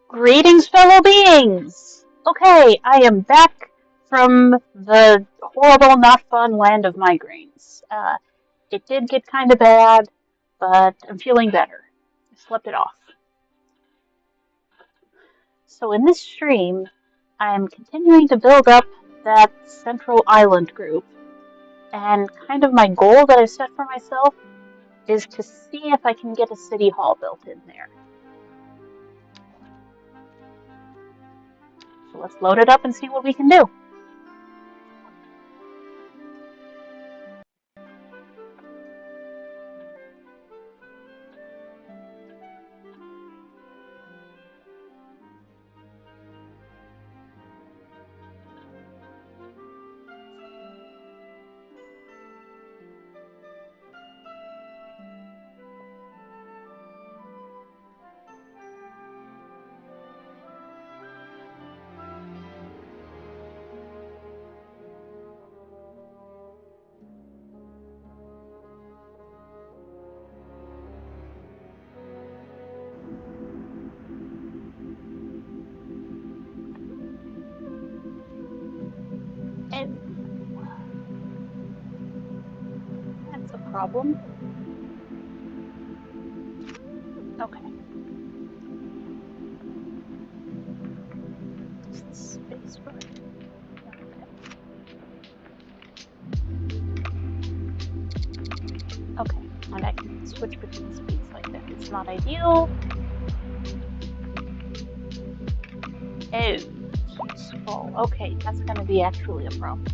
Greetings, fellow beings! Okay, I am back from the horrible, not fun land of migraines. It did get kind of bad, but I'm feeling better. I slept it off. So in this stream, I am continuing to build up that central island group, and kind of my goal that I've set for myself is to see if I can get a city hall built in there. So let's load it up and see what we can do. That's a problem. Okay. Space for it. Okay, and I can switch between speeds like that. It's not ideal. Oh, it's full. Okay, that's gonna be actually a problem.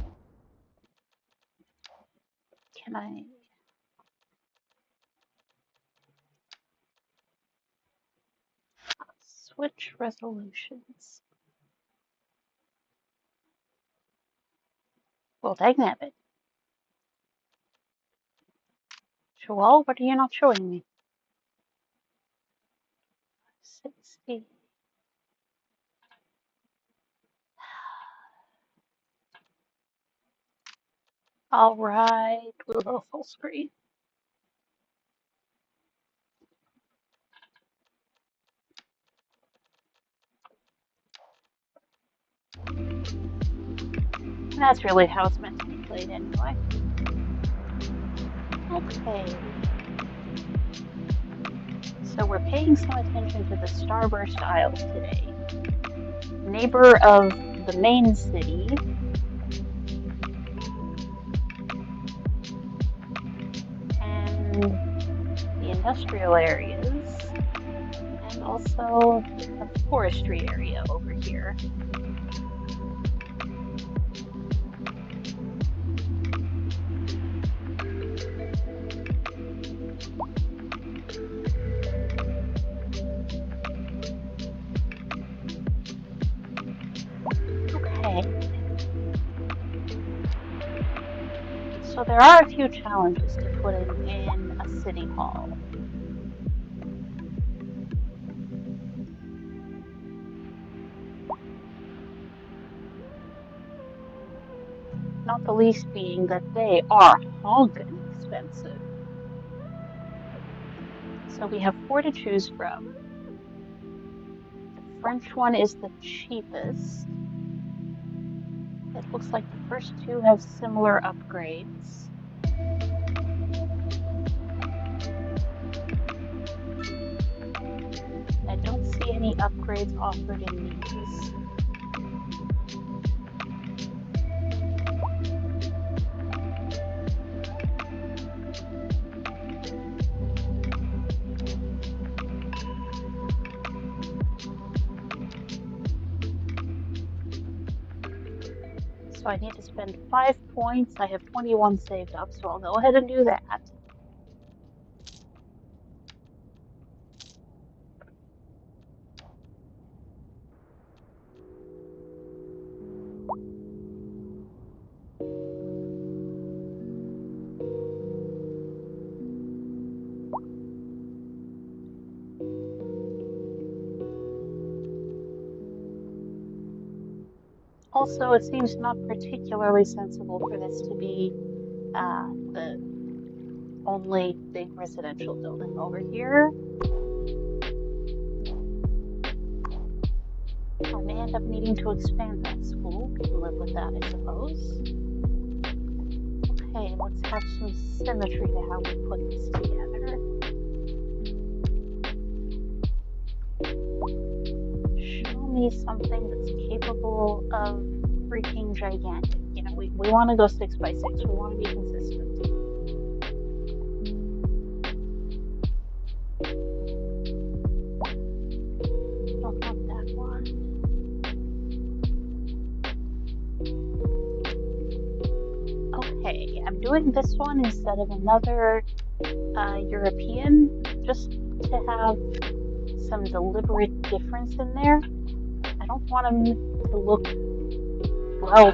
Can I? Switch resolutions. Well, dangnabbit. Zwolle, what are you not showing me? 60. All right, we'll go full screen. That's really how it's meant to be played anyway. Okay. So we're paying some attention to the Starburst Isles today. Neighbor of the main city. And the industrial areas. And also a forestry area over here. So there are a few challenges to putting in a city hall. Not the least being that they are honkin' expensive. So we have 4 to choose from. The French one is the cheapest. It looks like the first 2 have similar upgrades. I don't see any upgrades offered in these. So I need to spend 5 points. I have 21 saved up, so I'll go ahead and do that. Also, it seems not particularly sensible for this to be the only big residential building over here. end up needing to expand that school. We can live with that, I suppose. Okay, let's have some symmetry to how we put this together. Show me something that's capable of freaking gigantic. You know, we want to go 6 by 6. We want to be consistent. Don't want that one. Okay, I'm doing this one instead of another European, just to have some deliberate difference in there. I don't want them to look, well,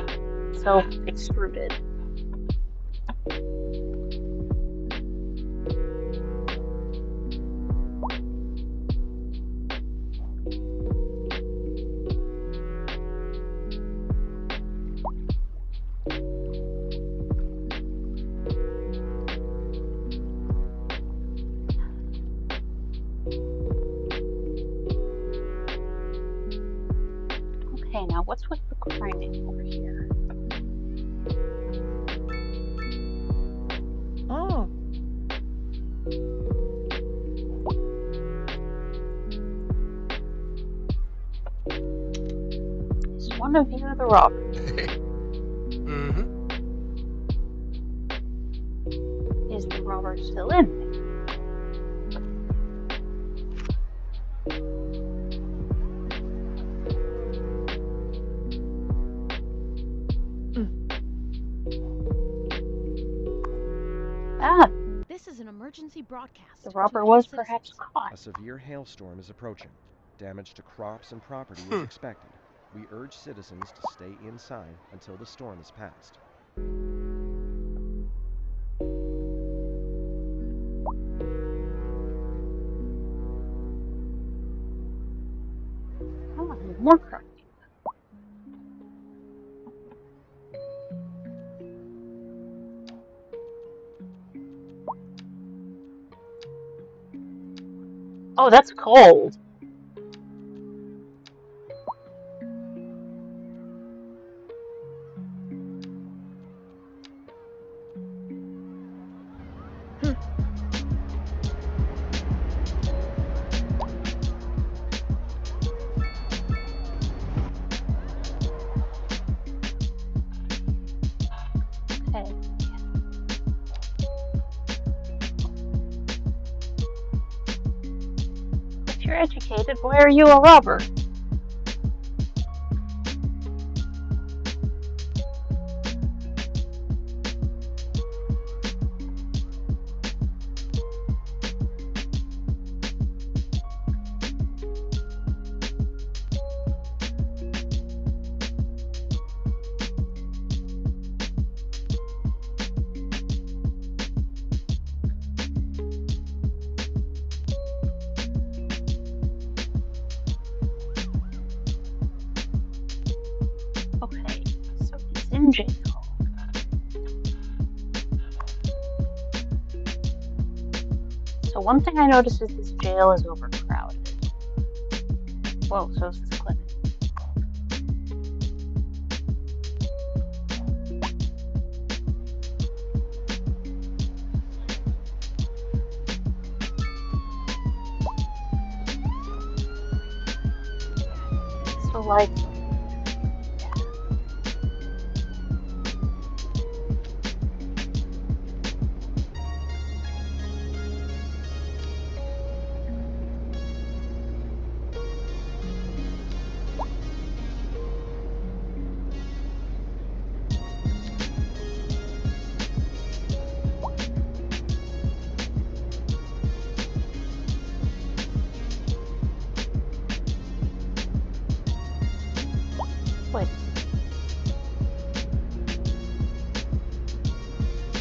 so extruded. Okay, now what's with the criming over here? Oh. Is one of you the robber? Mm-hmm. Is the robber still in there? Ah, This is an emergency broadcast. the to robber all was citizens. perhaps caught. A severe hailstorm is approaching. Damage to crops and property is expected. We urge citizens to stay inside until the storm is passed. Oh, more criming. Oh, that's cold. Okay. If you're educated, why are you a robber? Okay, so he's in jail. So one thing I noticed is this jail is overcrowded. Whoa, so is this clinic. So like, wait.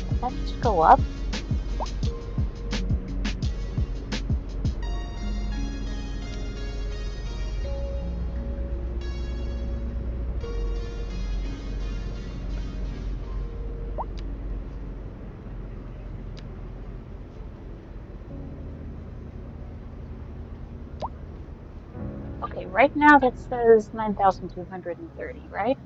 Did that just go up? Okay, right now that says 9,230, right?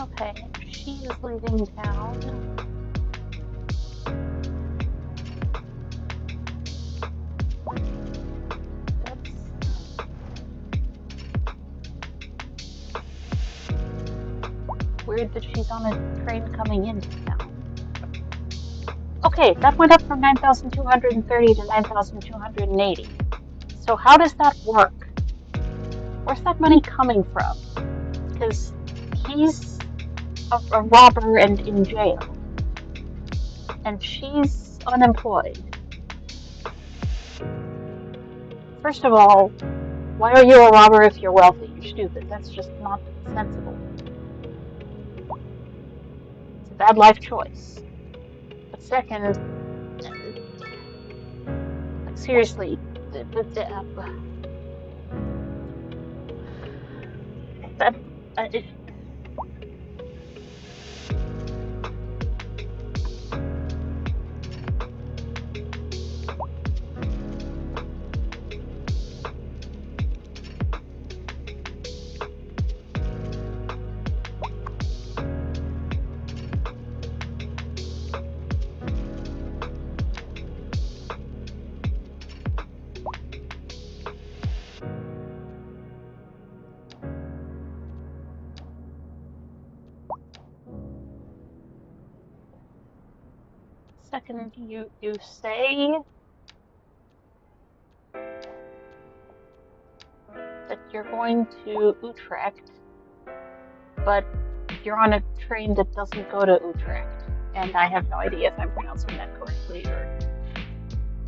Okay, she is leaving town. That's weird that she's on a train coming into town. Okay, that went up from 9,230 to 9,280. So how does that work? Where's that money coming from? Because he's a robber and in jail. And she's unemployed. First of all, why are you a robber if you're wealthy? You're stupid. That's just not sensible. It's a bad life choice. But second, like seriously, that second, you say that you're going to Utrecht, but you're on a train that doesn't go to Utrecht, and I have no idea if I'm pronouncing that correctly or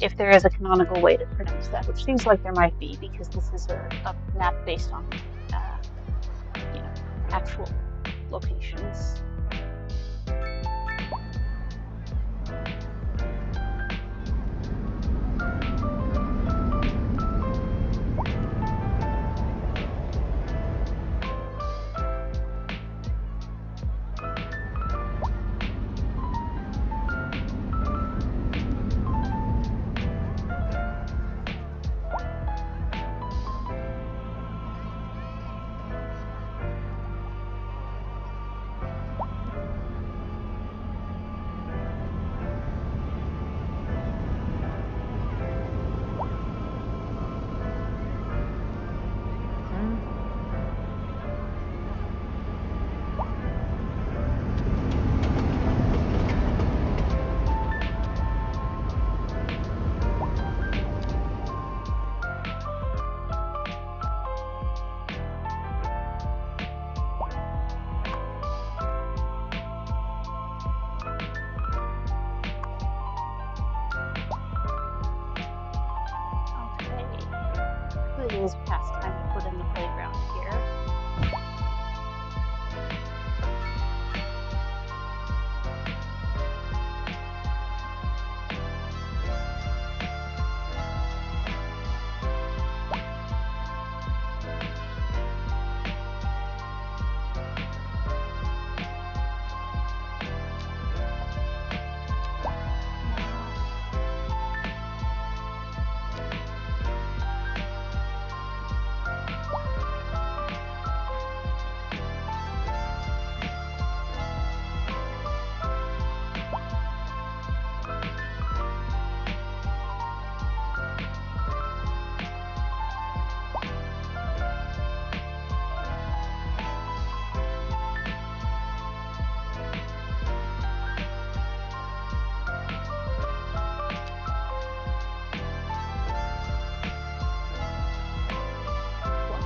if there is a canonical way to pronounce that, which seems like there might be because this is a map based on actual locations. It is past time to put in the playground here.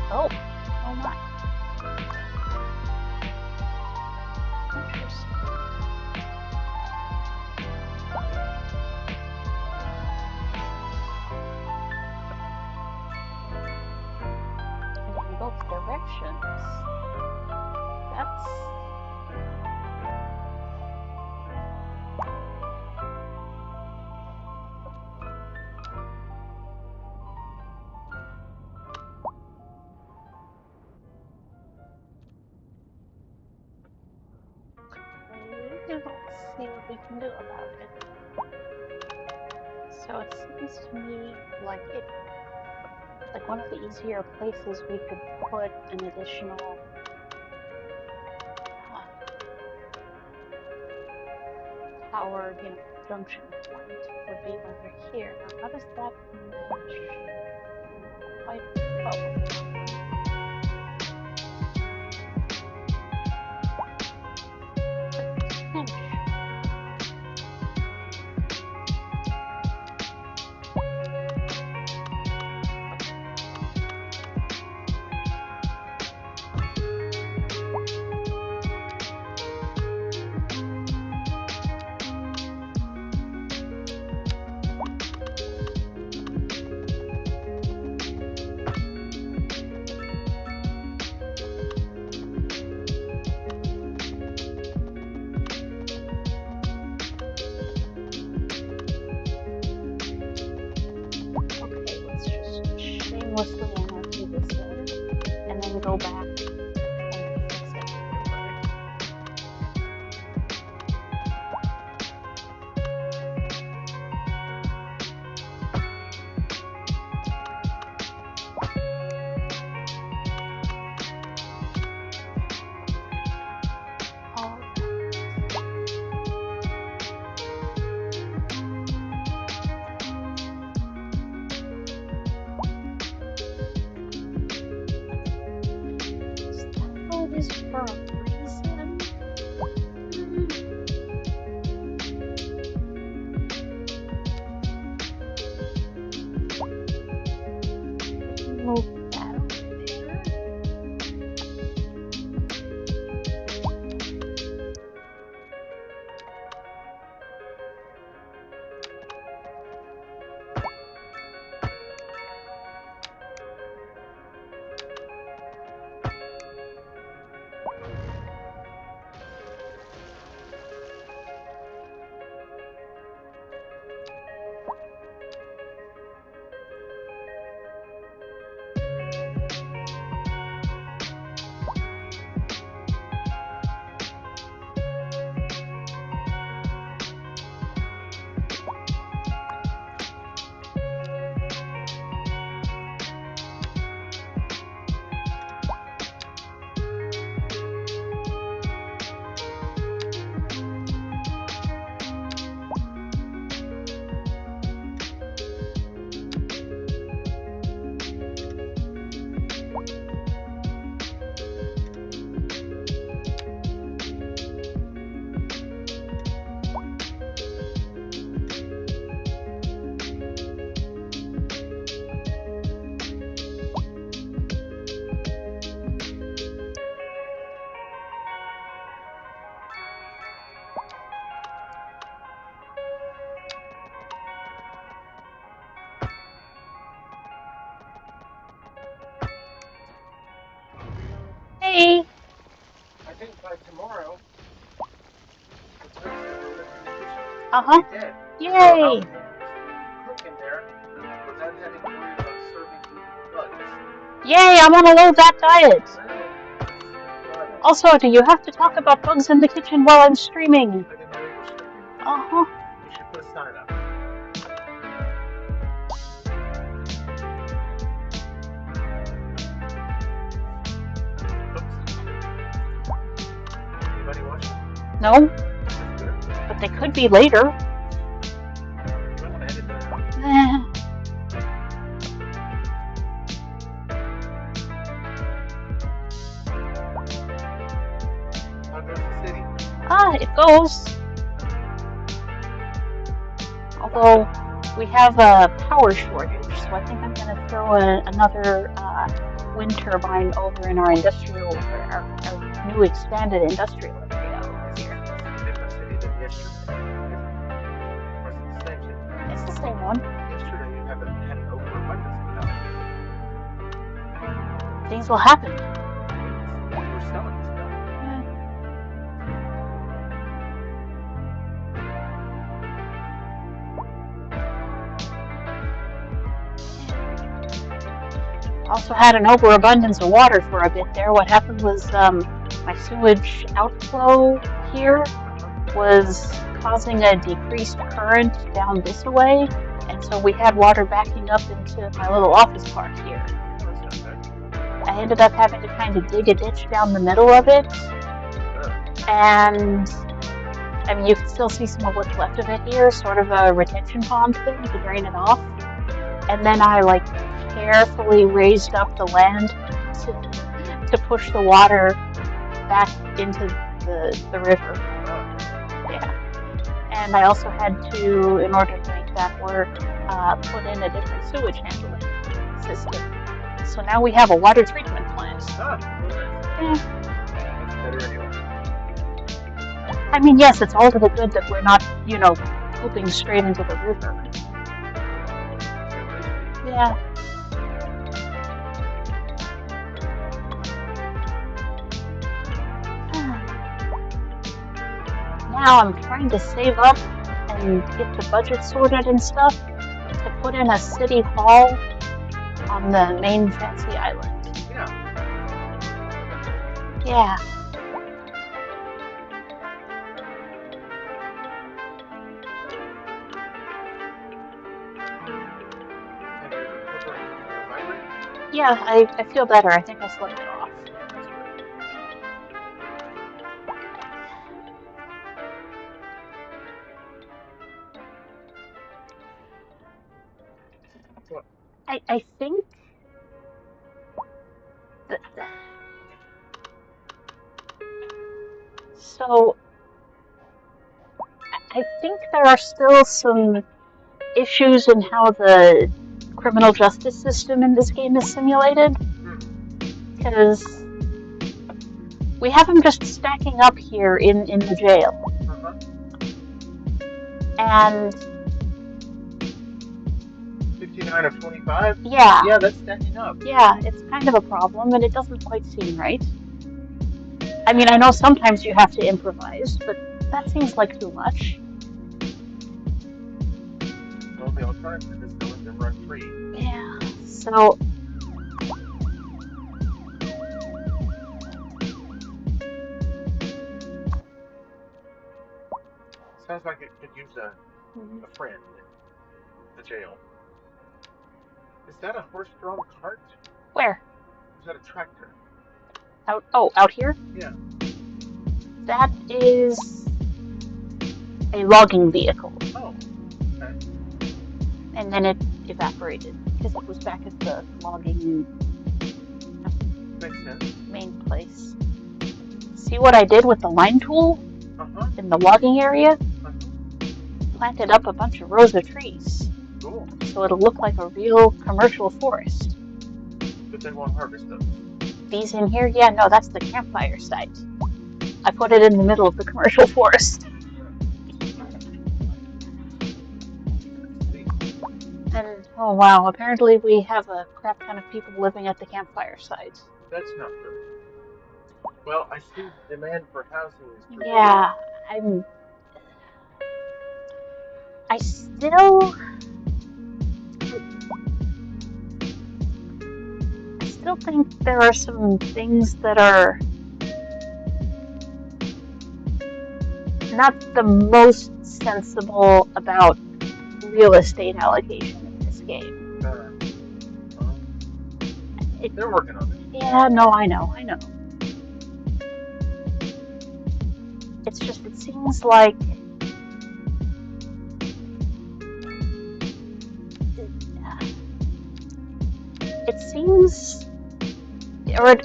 Oh, oh my. Interesting. And in both directions. That's can do about it. So it seems to me like one of the easier places we could put an additional power, junction point would be over here. Now, how does that match? Quite well. Shamelessly empty this in, and then go back and fix it afterward. Is for a reason. Move that over there. Hey! I think by tomorrow, it's going to be Uh-huh. dead. Yay! Cook in there without having to worry about serving bugs. Yay, I want to load that diet! Also, do you have to talk about bugs in the kitchen while I'm streaming? I didn't know you were streaming. Uh-huh. You should put a sign up. Anybody watching? No, but they could be later. You might want to edit that out. How goes the city? It goes. Although, we have a power shortage, so I think I'm going to throw another wind turbine over in our industrial, our new expanded industrial area over here. It's a different city than yesterday. Or is it the same city? It's the same one. Yesterday you had an overabundance of stuff. Things will happen. You were selling stuff. Also had an overabundance of water for a bit there. What happened was my sewage outflow here was causing a decreased current down this way, and so we had water backing up into my little office park here. That's not bad. I ended up having to kind of dig a ditch down the middle of it, and I mean, you can still see some of what's left of it here, sort of a retention pond thing to drain it off. And then I like carefully raised up the land to push the water back into the river. Yeah. And I also had to, in order to make that work, put in a different sewage handling system. So now we have a water treatment plant. Yeah. That's better anyway. I mean, yes, it's all to the good that we're not, pooping straight into the river. Yeah. Now I'm trying to save up and get the budget sorted and stuff to put in a city hall on the main fancy island. Yeah. Yeah. And you're recovering from your migraine? Yeah, I feel better. I think I slept it off. What? I think that, so I think there are still some issues in how the criminal justice system in this game is simulated, because we have them just stacking up here in the jail. And 59 of 25? yeah, Yeah, that's stacking up. yeah, it's kind of a problem, and it doesn't quite seem right. I mean, I know sometimes you have to improvise, but that seems like too much. Well, the alternative is to let them run free. Yeah, so Sounds like it could use a friend in the jail. Is that a horse-drawn cart? where? Is that a tractor? Out here? Yeah. That is a logging vehicle. Oh, okay. And then it evaporated because it was back at the logging Makes sense. main place. See what I did with the line tool in the logging area? Planted up a bunch of rows of trees. Cool. So it'll look like a real commercial forest. But they won't harvest them. These in here? Yeah, no, that's the campfire site. I put it in the middle of the commercial forest. And, oh wow, apparently we have a crap ton of people living at the campfire site. That's not good. Well, I see demand for housing is through. Yeah, I still think there are some things that are not the most sensible about real estate allocation in this game. They're working on it. Yeah, no, I know. It's just, it seems like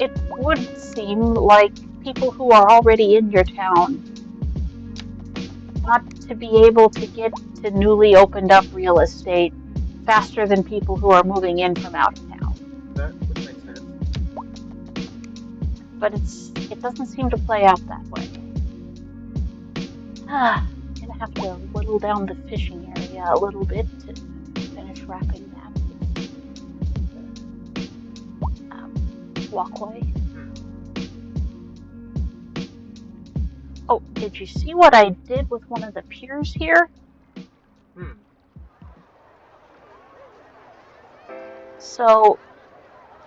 it would seem like people who are already in your town ought to be able to get to newly opened up real estate faster than people who are moving in from out of town. That would make sense. But it doesn't seem to play out that way. I'm gonna have to whittle down the fishing area a little bit to finish wrapping that walkway. Oh, did you see what I did with one of the piers here? So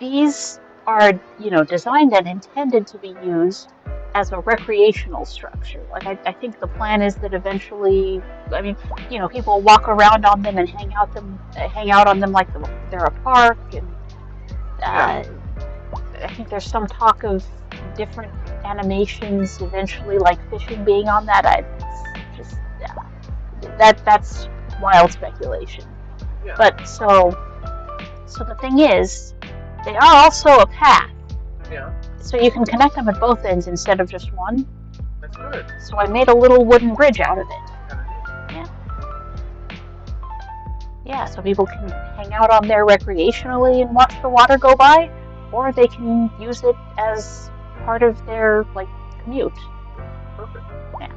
these are, designed and intended to be used as a recreational structure. Like I think the plan is that eventually, I mean, you know, people walk around on them and hang out on them like they're a park. And I think there's some talk of different animations eventually, like fishing being on that. It's just that's wild speculation. Yeah. But so the thing is, they are also a path. Yeah. So you can connect them at both ends instead of just one. That's good. So I made a little wooden bridge out of it. Yeah. Yeah, so people can hang out on there recreationally and watch the water go by, or they can use it as part of their, like, commute. Perfect. Yeah.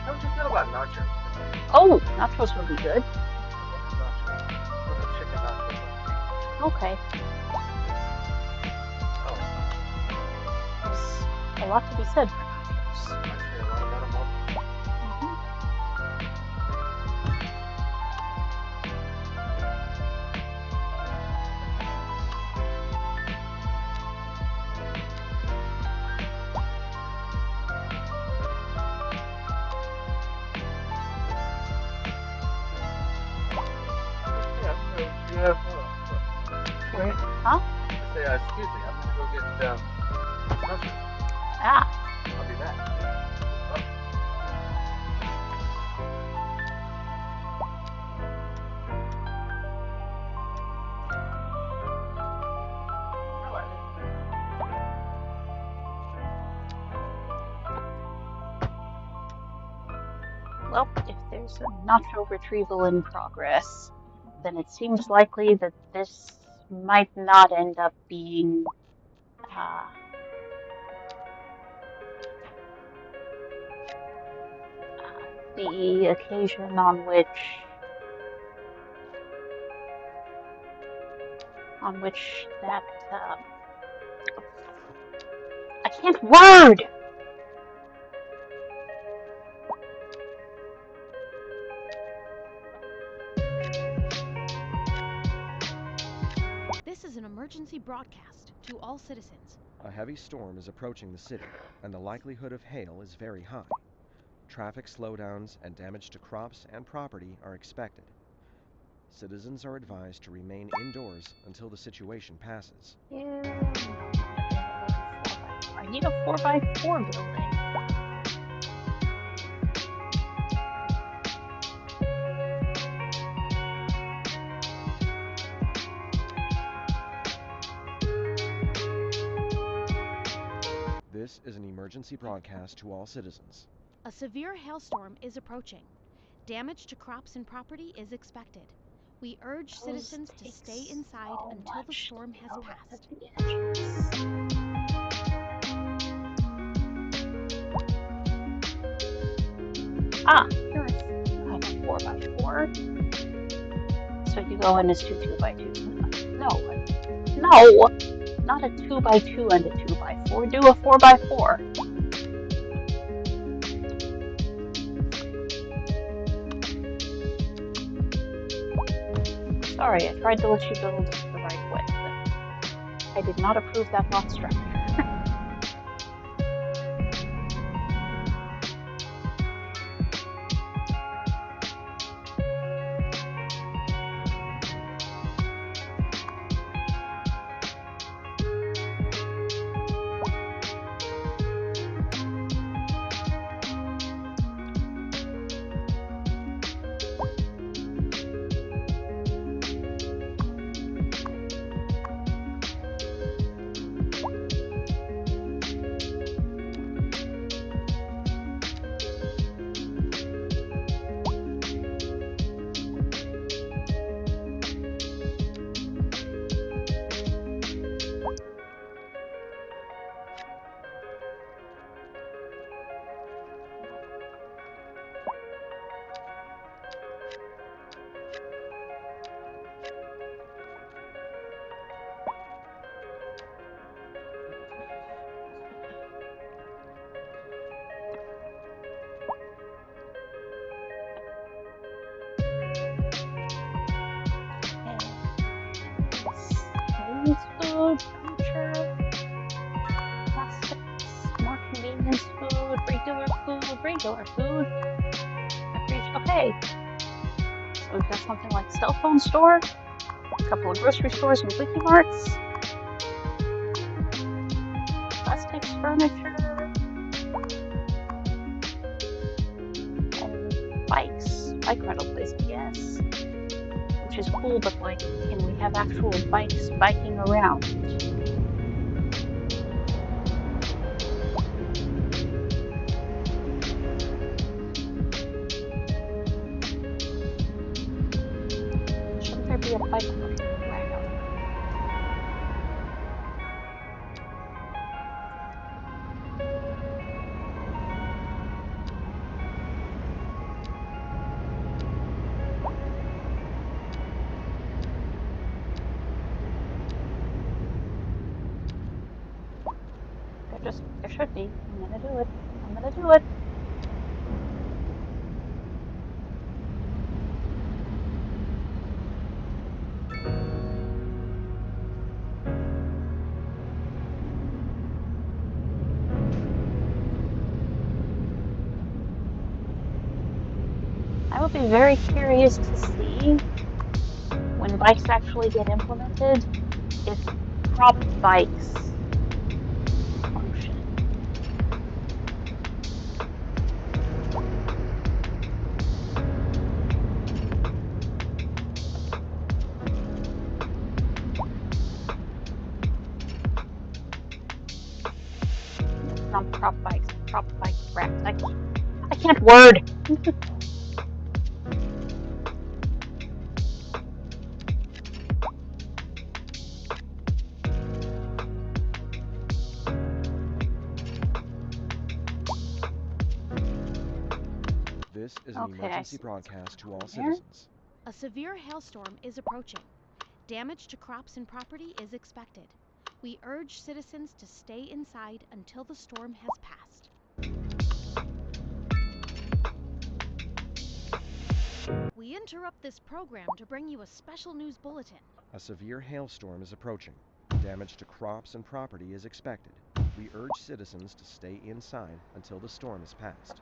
How would you feel about nachos? Oh, nachos would be good. Nachos. Chicken nachos. Okay. Oh. There's a lot to be said for nachos. I say a lot about them all. Yeah. Huh? I say, excuse me, I'm gonna go get nachos. Ah. I'll be back. Well, if there's a nacho retrieval in progress, then it seems likely that this might not end up being the occasion on which that I can't word. This is an emergency broadcast to all citizens. A heavy storm is approaching the city, and the likelihood of hail is very high. Traffic slowdowns and damage to crops and property are expected. Citizens are advised to remain indoors until the situation passes. Yeah. I need a 4x4 building. This is an emergency broadcast to all citizens. A severe hailstorm is approaching. Damage to crops and property is expected. We urge citizens to stay inside until the storm has passed. Ah, here I have a 4x4. So you go in as two 2x2s. No, not a 2x2 and a 2x4. Do a 4x4. Sorry, I tried to let you build the right way, but I did not approve that lot structure. regular food. Okay, so we've got something like a cell phone store, a couple of grocery stores and quickie marts, plastics, furniture, and bikes. Bike rental place, I guess. Which is cool, but like, can we have actual bikes biking around? Shouldn't there be a bike rack out here? There should be. I'm gonna do it. I'm gonna do it. I will be very curious to see when bikes actually get implemented if prop bikes function. Not prop bikes, prop bike racks. I can't word. This is an emergency broadcast to all Here. citizens. A severe hailstorm is approaching. Damage to crops and property is expected. We urge citizens to stay inside until the storm has passed. We interrupt this program to bring you a special news bulletin. A severe hailstorm is approaching. Damage to crops and property is expected. We urge citizens to stay inside until the storm has passed.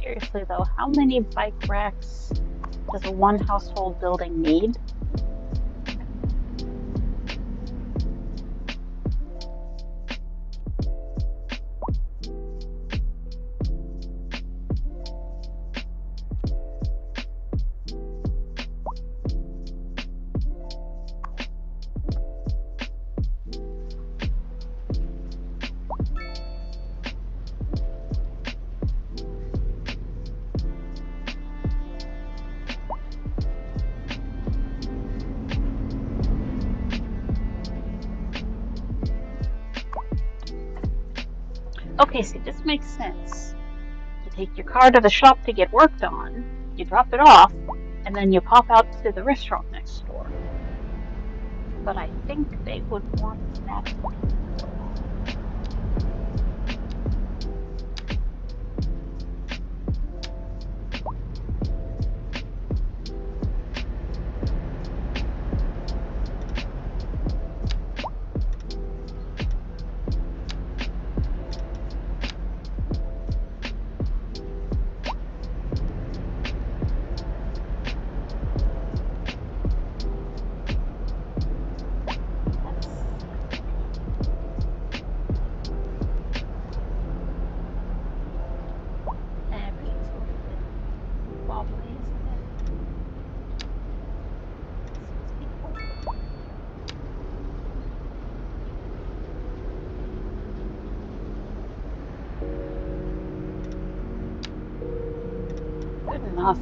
Seriously though, how many bike racks does a one household building need? Okay, see, this makes sense. You take your car to the shop to get worked on, you drop it off, and then you pop out to the restaurant next door. but I think they would want that. Good enough.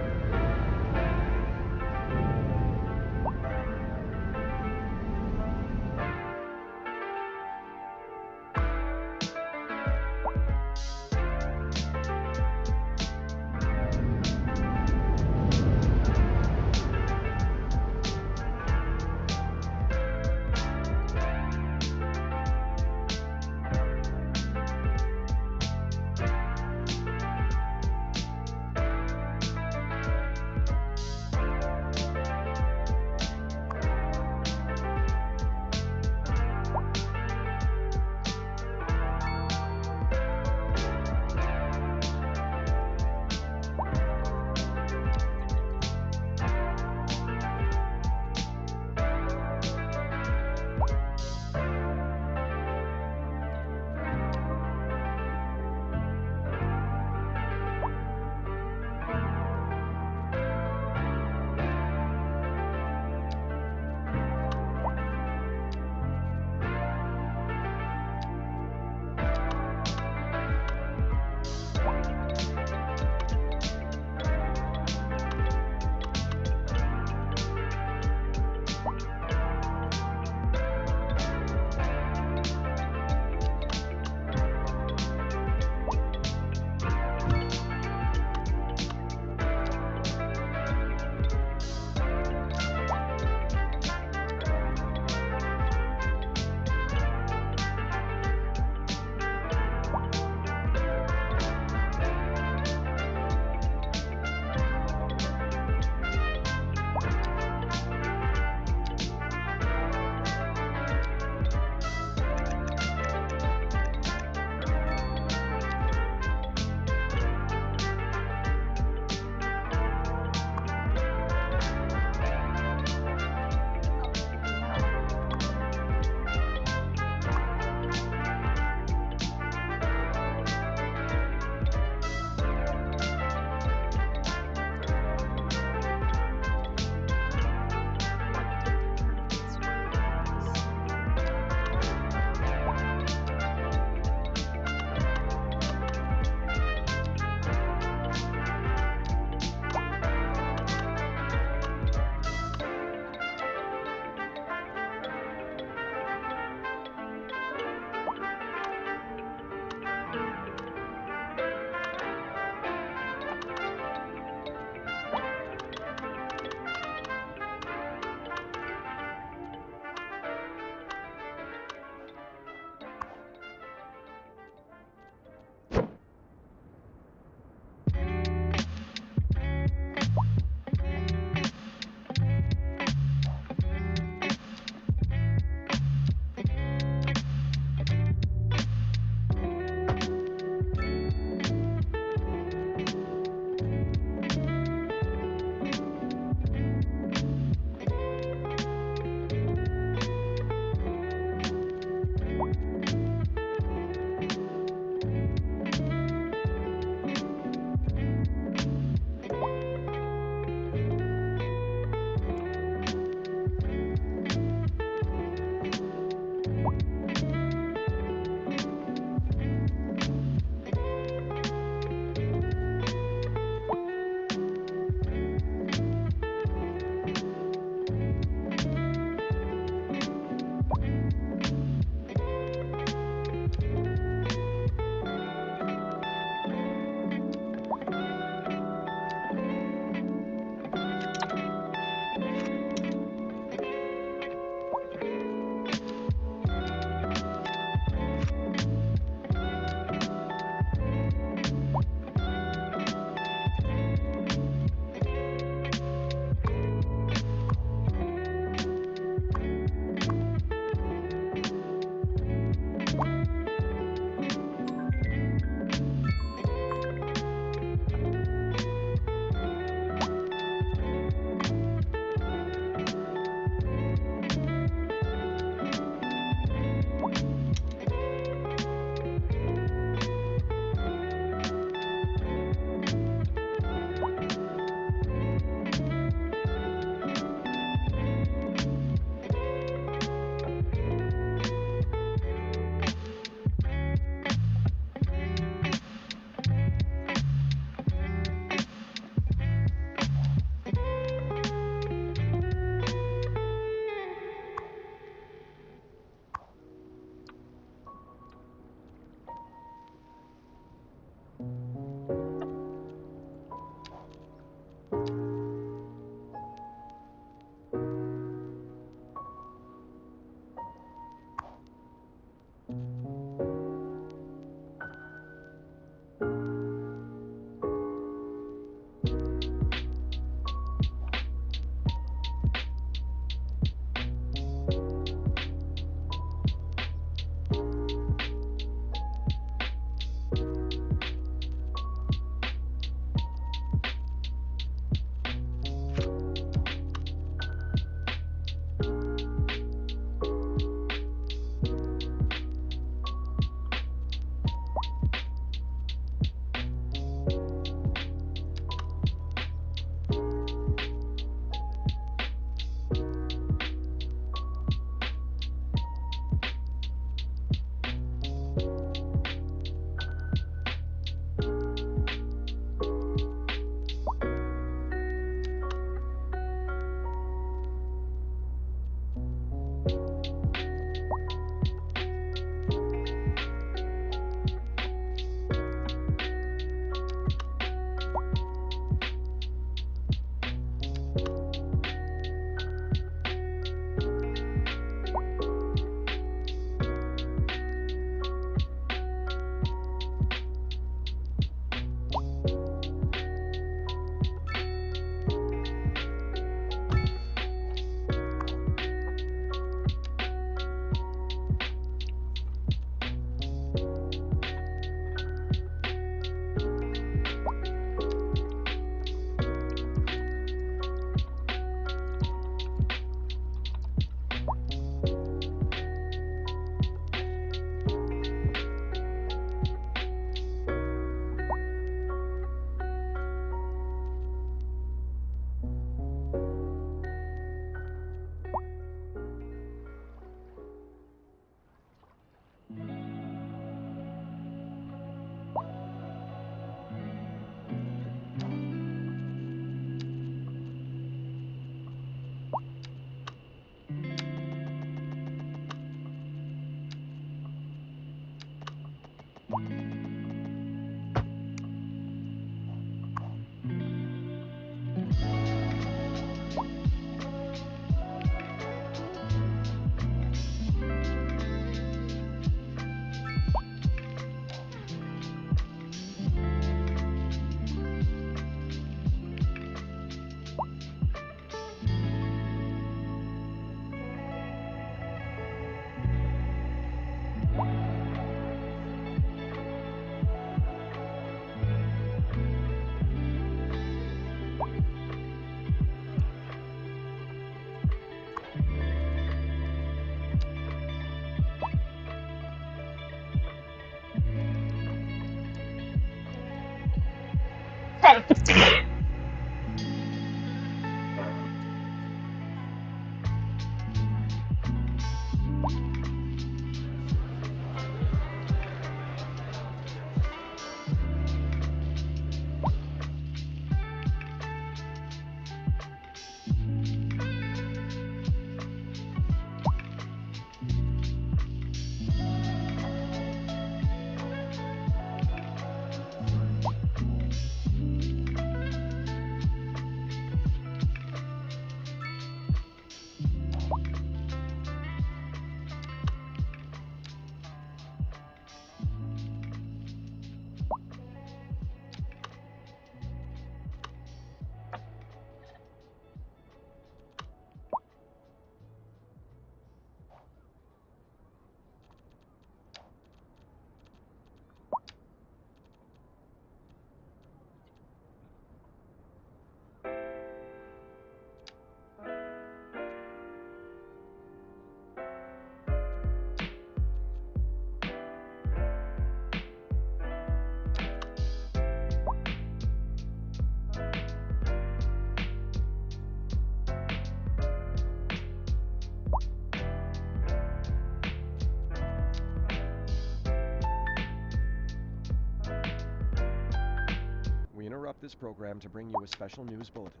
this program to bring you a special news bulletin.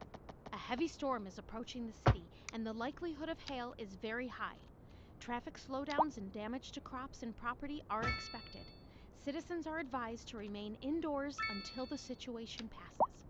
A heavy storm is approaching the city, and the likelihood of hail is very high. Traffic slowdowns and damage to crops and property are expected. Citizens are advised to remain indoors until the situation passes.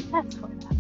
That's what that was.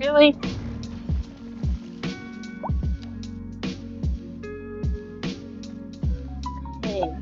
Really? Okay.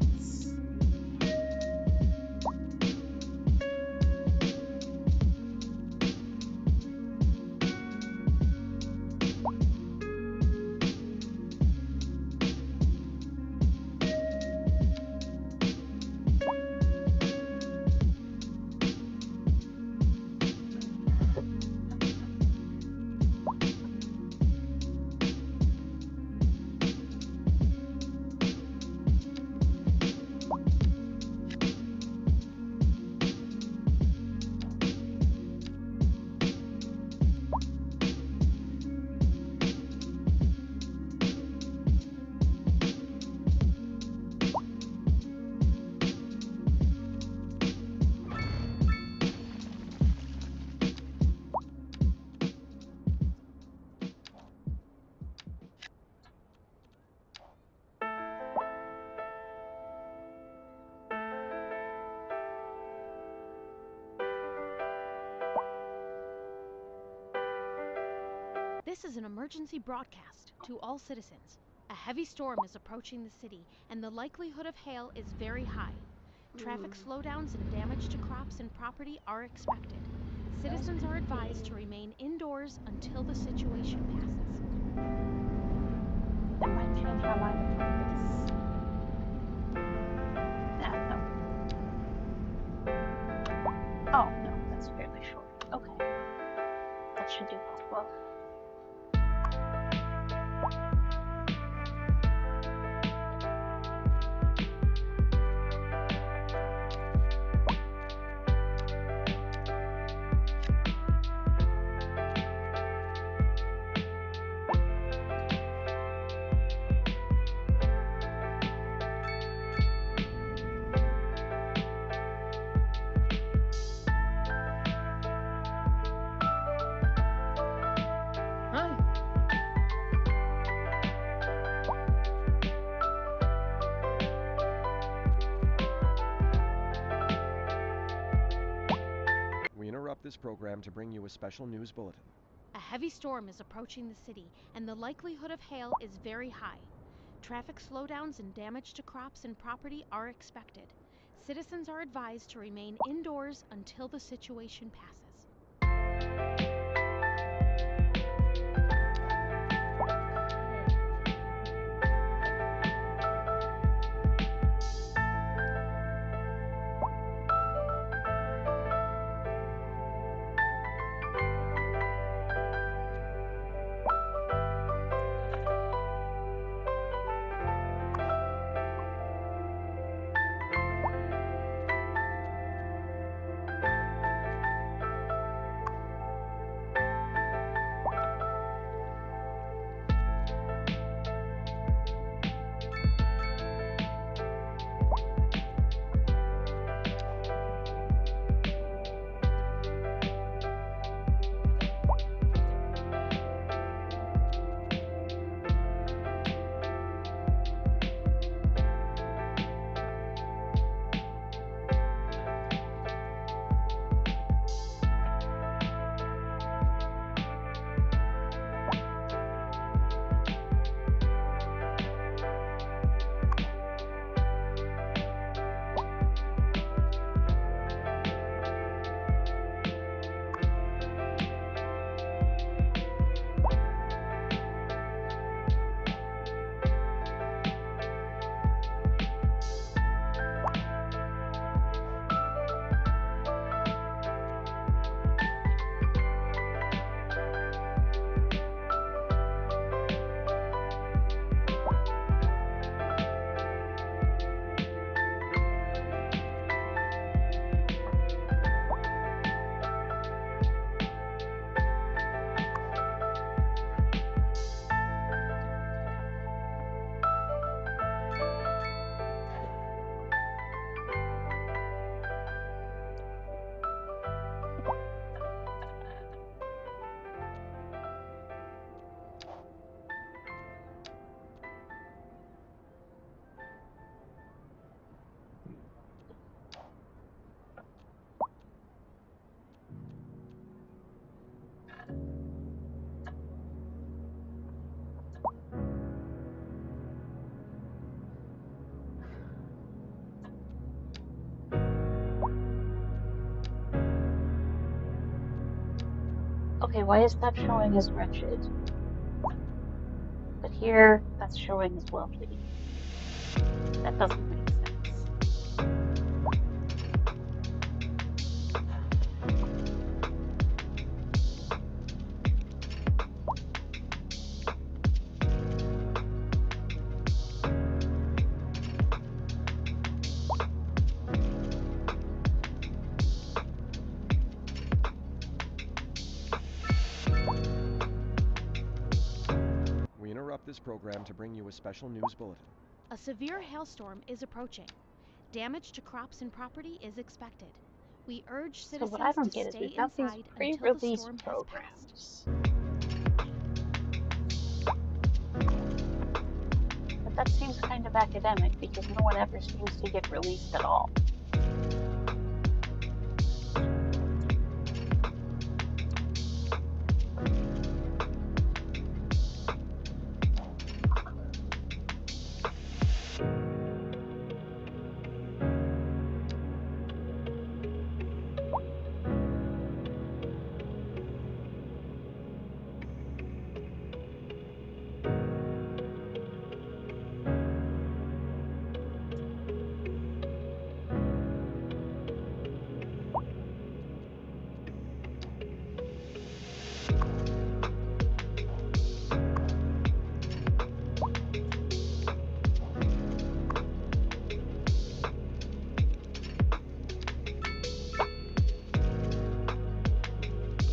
This is an emergency broadcast to all citizens. A heavy storm is approaching the city, and the likelihood of hail is very high. Traffic slowdowns and damage to crops and property are expected. Citizens are advised to remain indoors until the situation passes. That might change how I interpret this. No. Oh, no, that's fairly short. Okay. That should do well. We interrupt this program to bring you a special news bulletin. A heavy storm is approaching the city, and the likelihood of hail is very high. Traffic slowdowns and damage to crops and property are expected. Citizens are advised to remain indoors until the situation passes. Okay, why is that showing as wretched? But here, that's showing as lovely. That doesn't make sense. We interrupt this program to bring you a special news bulletin. A severe hailstorm is approaching. Damage to crops and property is expected. We urge So citizens what I don't to get is stay we've got these inside until the pre-release storm has passed. programs. But that seems kind of academic because no one ever seems to get released at all.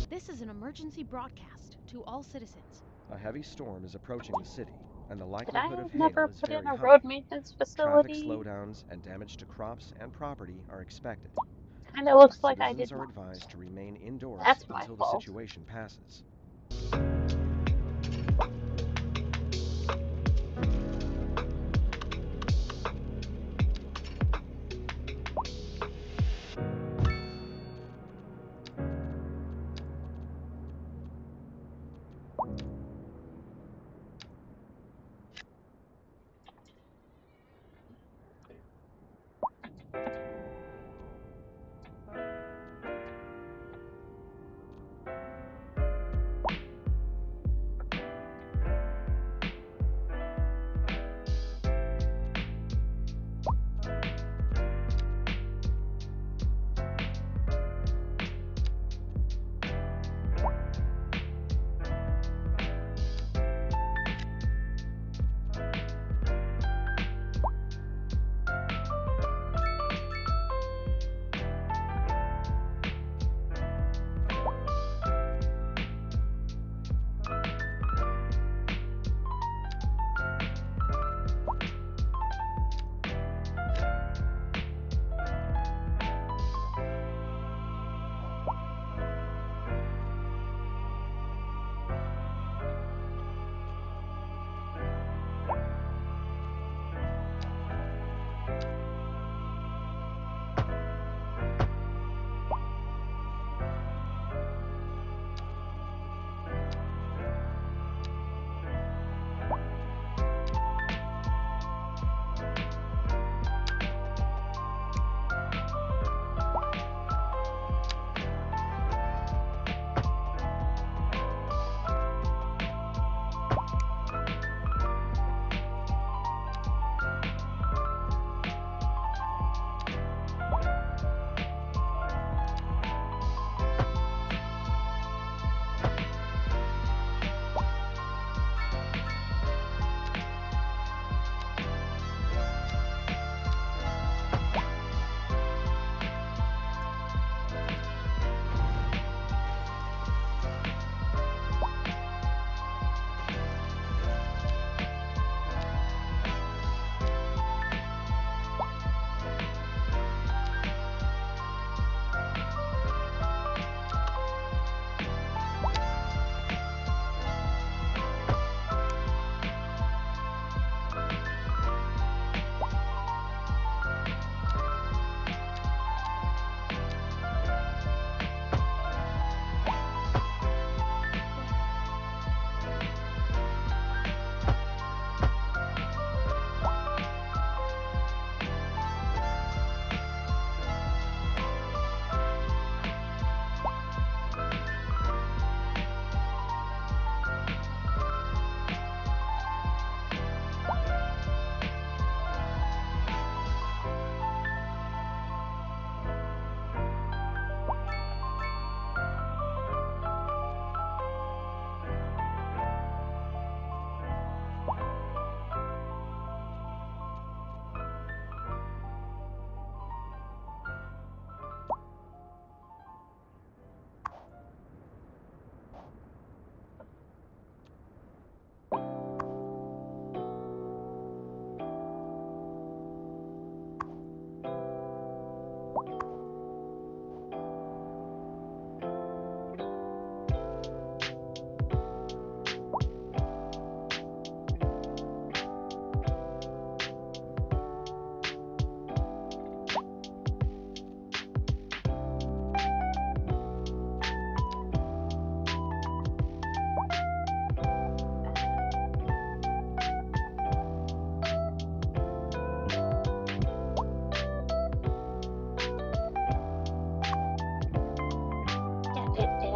This is an emergency broadcast to all citizens. A heavy storm is approaching the city, and the Did likelihood I of never hail is put in very a high. road maintenance Traffic facility? slowdowns and damage to crops and property are expected. Kinda looks like I Citizens did are not. advised to remain indoors That's my until the fault. situation passes.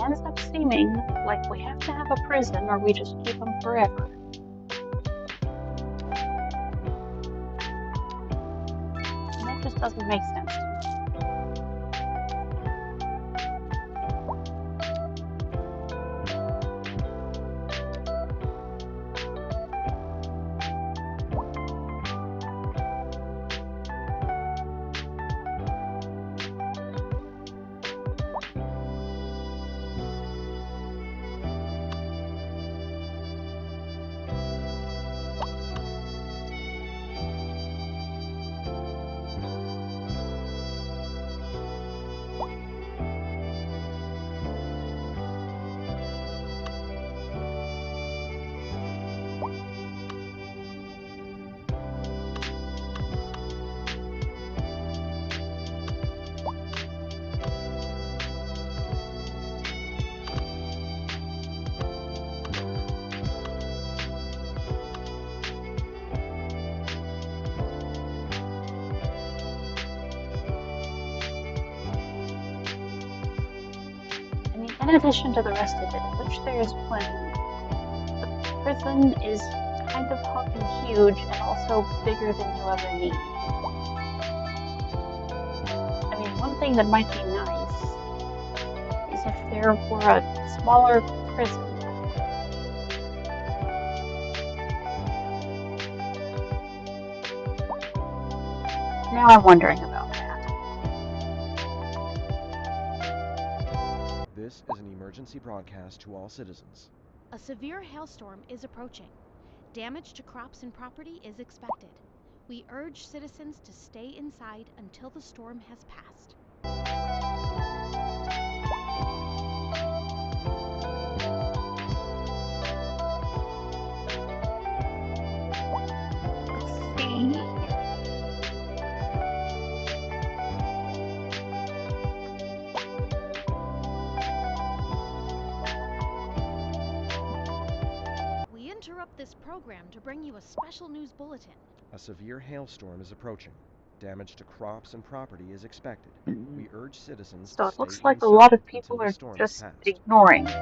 ends up seeming like we have to have a prison or we just keep them forever. And that just doesn't make sense to me. In addition to the rest of it, which there is plenty, the prison is kind of fucking huge and also bigger than you'll ever need. I mean, one thing that might be nice is if there were a smaller prison. Now I'm wondering about that. This is an emergency broadcast to all citizens. A severe hailstorm is approaching. Damage to crops and property is expected. We urge citizens to stay inside until the storm has passed. Let's see. We interrupt this program to bring you a special news bulletin. A severe hailstorm is approaching. Damage to crops and property is expected. We urge citizens So to it stay looks like a inside lot of until people the are storm just has passed. ignoring it.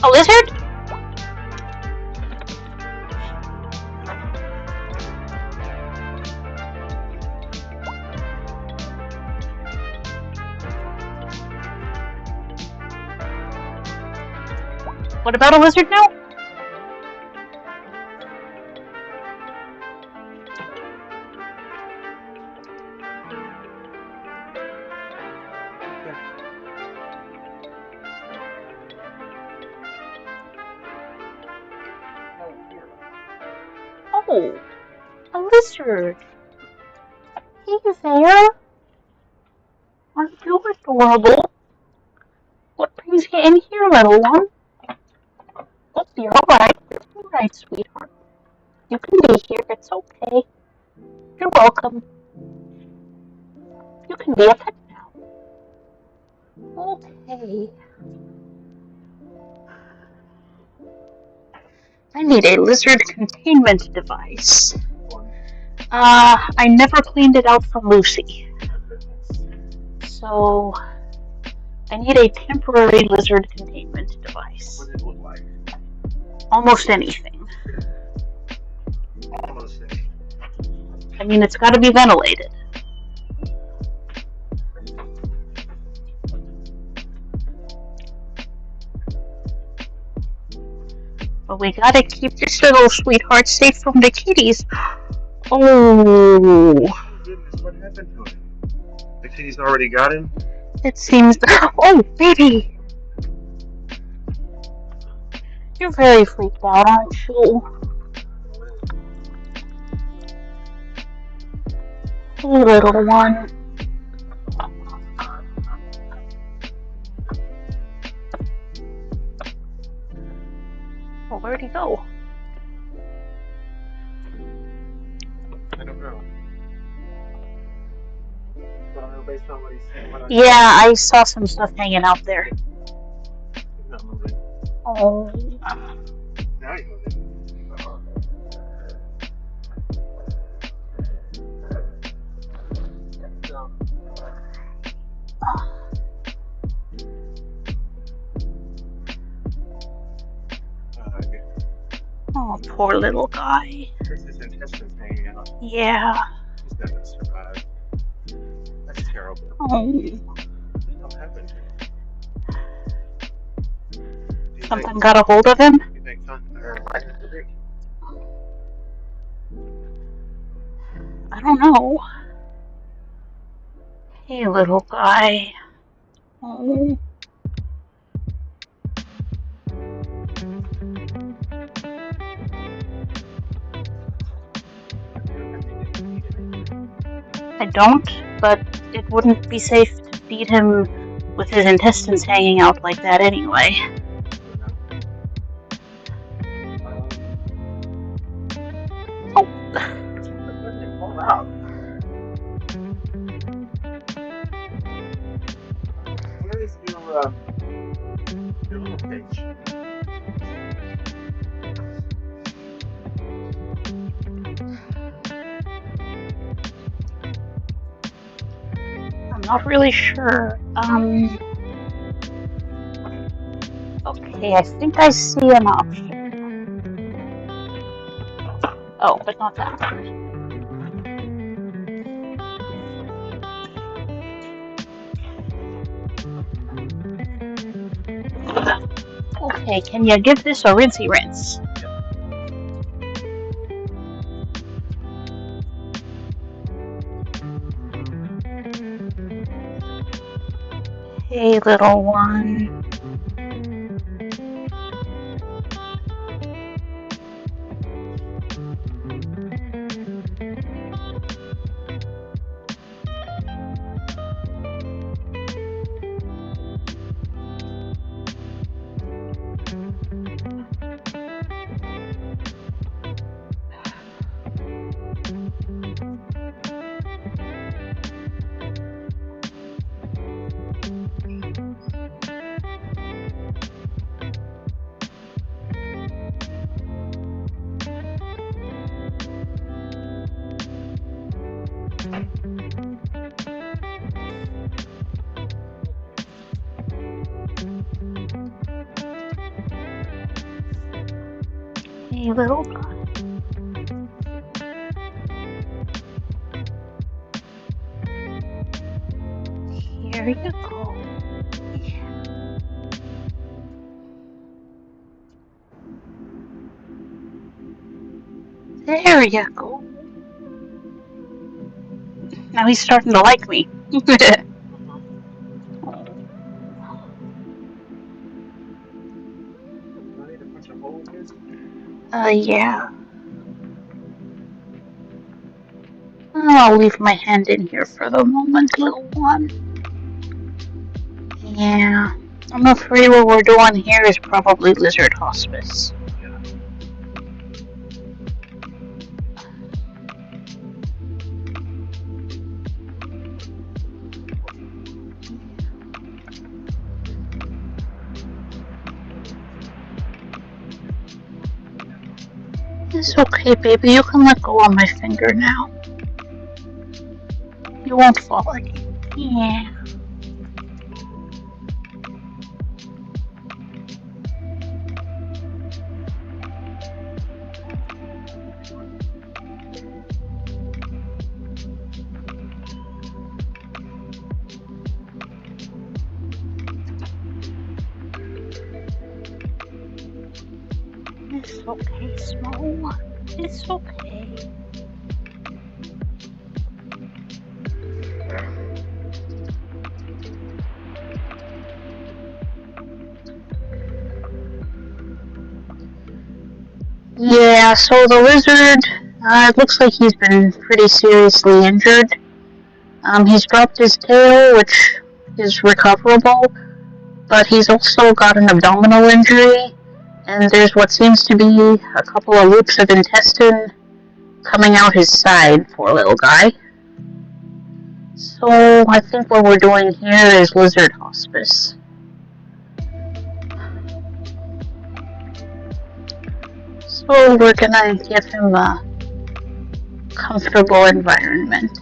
A lizard? What about a lizard now? Oh, a lizard. Hey there. Aren't you adorable? What brings you in here, little one? Oh, you're alright. You're alright, sweetheart. You can be here. It's okay. You're welcome. You can be a pet now. Okay. I need a lizard containment device. I never cleaned it out from Lucy. So, I need a temporary lizard containment device. What does it look like? Almost anything. Almost anything. I mean, it's gotta be ventilated. But we gotta keep this little sweetheart safe from the kitties. Oh. Goodness, what happened to him? The kitties already got him? It seems oh, baby! You're very freaked out, aren't you? Hey, little one. Well, where'd he go? I don't know. I don't know based on what he's saying. Yeah, I saw some stuff hanging out there. He's not moving. Oh. Now he's moving. Oh, poor little guy. There's his intestines hanging out. Yeah. He's not gonna survive. That's terrible. Oh. What happened to him? Something got a hold of him? You think something? I don't know. Hey, little guy. Oh. I don't, but it wouldn't be safe to feed him with his intestines hanging out like that anyway. Oh. Where is your little page? I'm not really sure. Okay, I think I see an option. Oh, but not that one. Okay, can you give this a rinsey rinse? Hey, little one. Okay, little guy. Here you go. There you go. Now he's starting to like me. Do I need to punch a hole here? Yeah. I'll leave my hand in here for the moment, little one. Yeah. I'm afraid what we're doing here is probably lizard hospice. Yeah. It's okay, baby. You can let go of my finger now. You won't fall again. Yeah. It's okay, small one. It's okay. Yeah, so the lizard, it looks like he's been pretty seriously injured. He's dropped his tail, which is recoverable, but he's also got an abdominal injury, and there's what seems to be a couple of loops of intestine coming out his side, poor little guy. So I think what we're doing here is lizard hospice. So we're gonna give him a comfortable environment.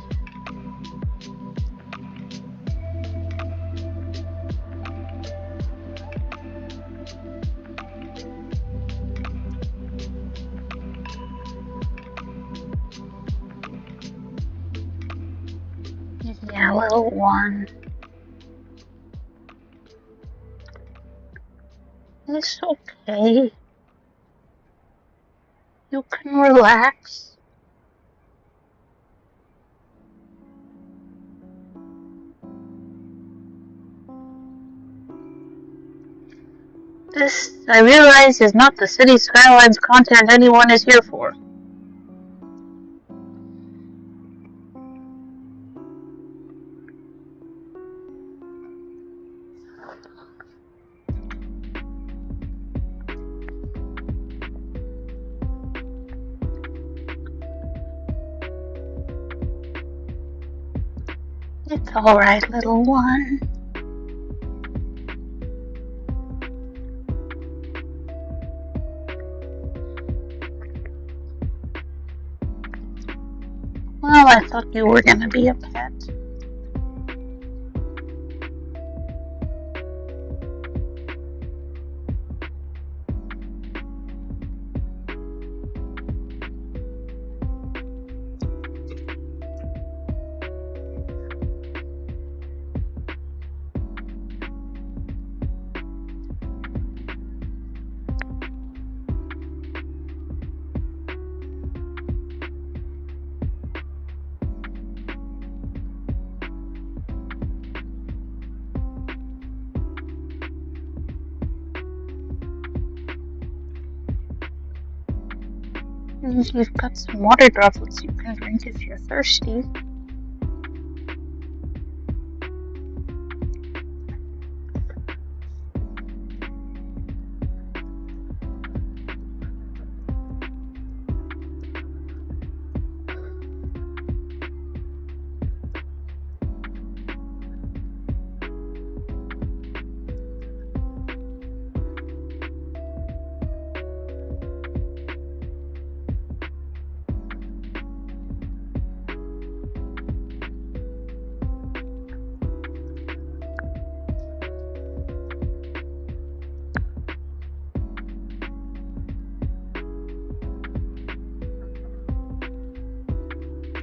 Yeah, little one. It's okay. You can relax. This, I realize, is not the city skylines content anyone is here for. It's alright, little one. Well, I thought you were gonna be a pet. You've got some water droplets you can drink if you're thirsty.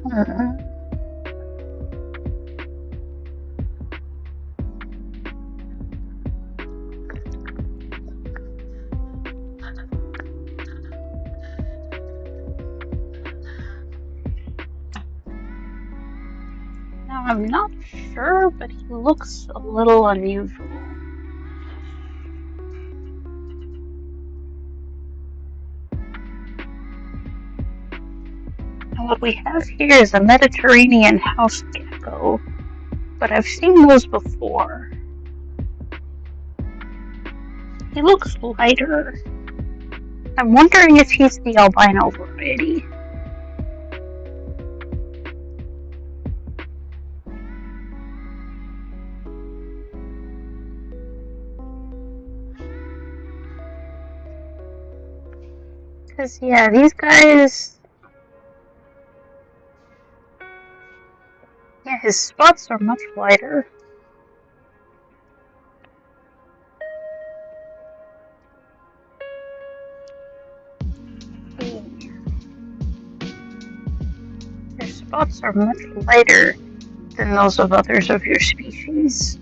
Now, I'm not sure, but he looks a little unusual. And what we have here is a Mediterranean house gecko, but I've seen those before. He looks lighter. I'm wondering if he's the albino variety. Because, yeah, these guys... Yeah, his spots are much lighter. Your spots are much lighter than those of others of your species.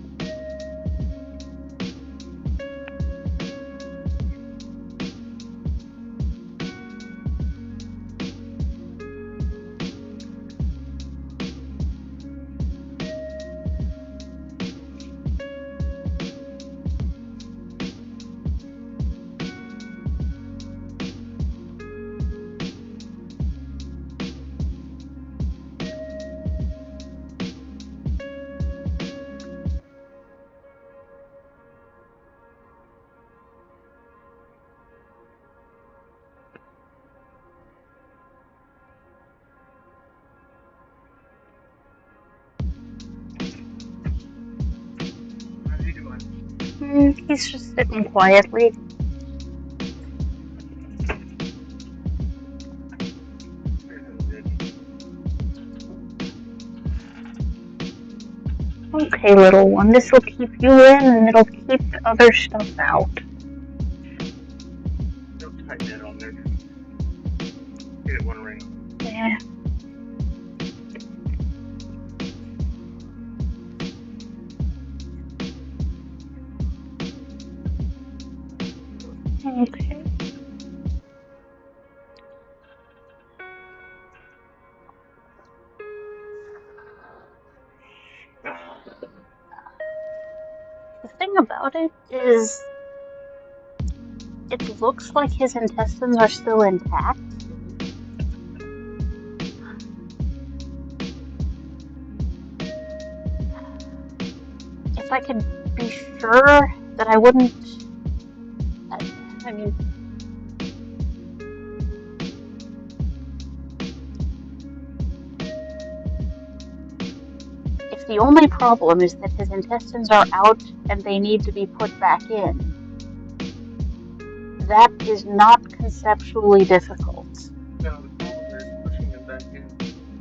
He's just sitting quietly. Okay, little one, this will keep you in and it'll keep other stuff out. Don't tighten it on there. Get it one ring. Yeah. Okay. The thing about it is, it looks like his intestines are still intact. If I could be sure that I wouldn't... I mean... If the only problem is that his intestines are out and they need to be put back in, that is not conceptually difficult. No, the problem is pushing them back in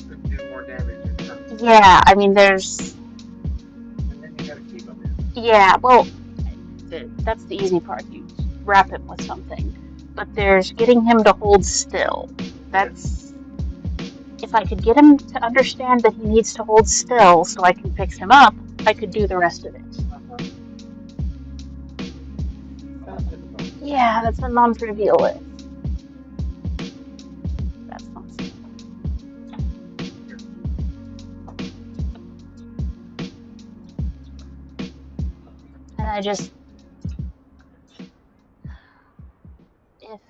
could do more damage in terms. Yeah, I mean, there's... And then you gotta keep them in. Yeah, well, that's the easy part. You wrap him with something. But there's getting him to hold still. That's... If I could get him to understand that he needs to hold still so I can fix him up, I could do the rest of it. Yeah, that's a non-trivial list. That's not simple. And I just... If...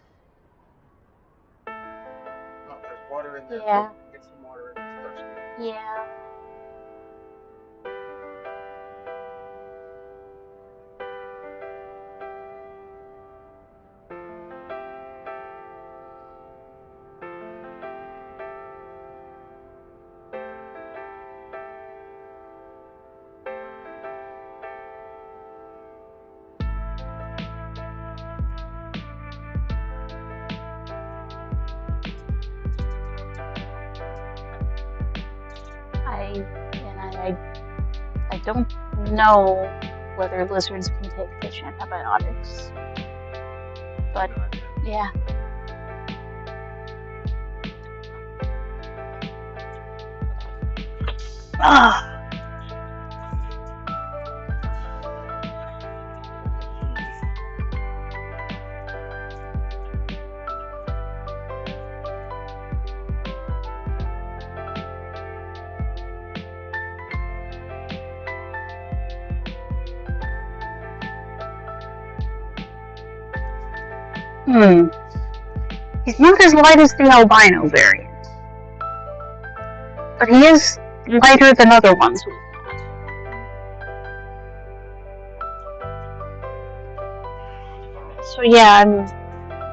Oh, there's water in there. Yeah. Get some water in this thirsty. Yeah. I don't know whether lizards can take fish antibiotics, but yeah. Ah. He's not as light as the albino variant, but he is lighter than other ones we've had. So yeah,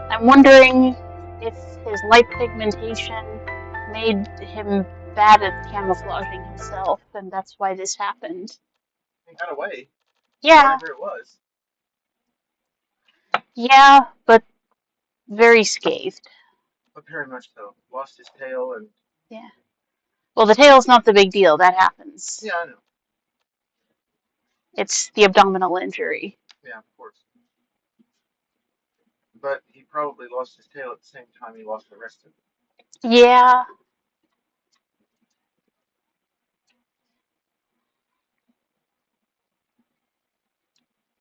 I'm wondering if his light pigmentation made him bad at camouflaging himself, and that's why this happened. He got away. Yeah. Whatever it was. Yeah, but very scathed. But very much so. Lost his tail and... Yeah. Well, the tail's not the big deal. That happens. Yeah, I know. It's the abdominal injury. Yeah, of course. But he probably lost his tail at the same time he lost the rest of it. Yeah,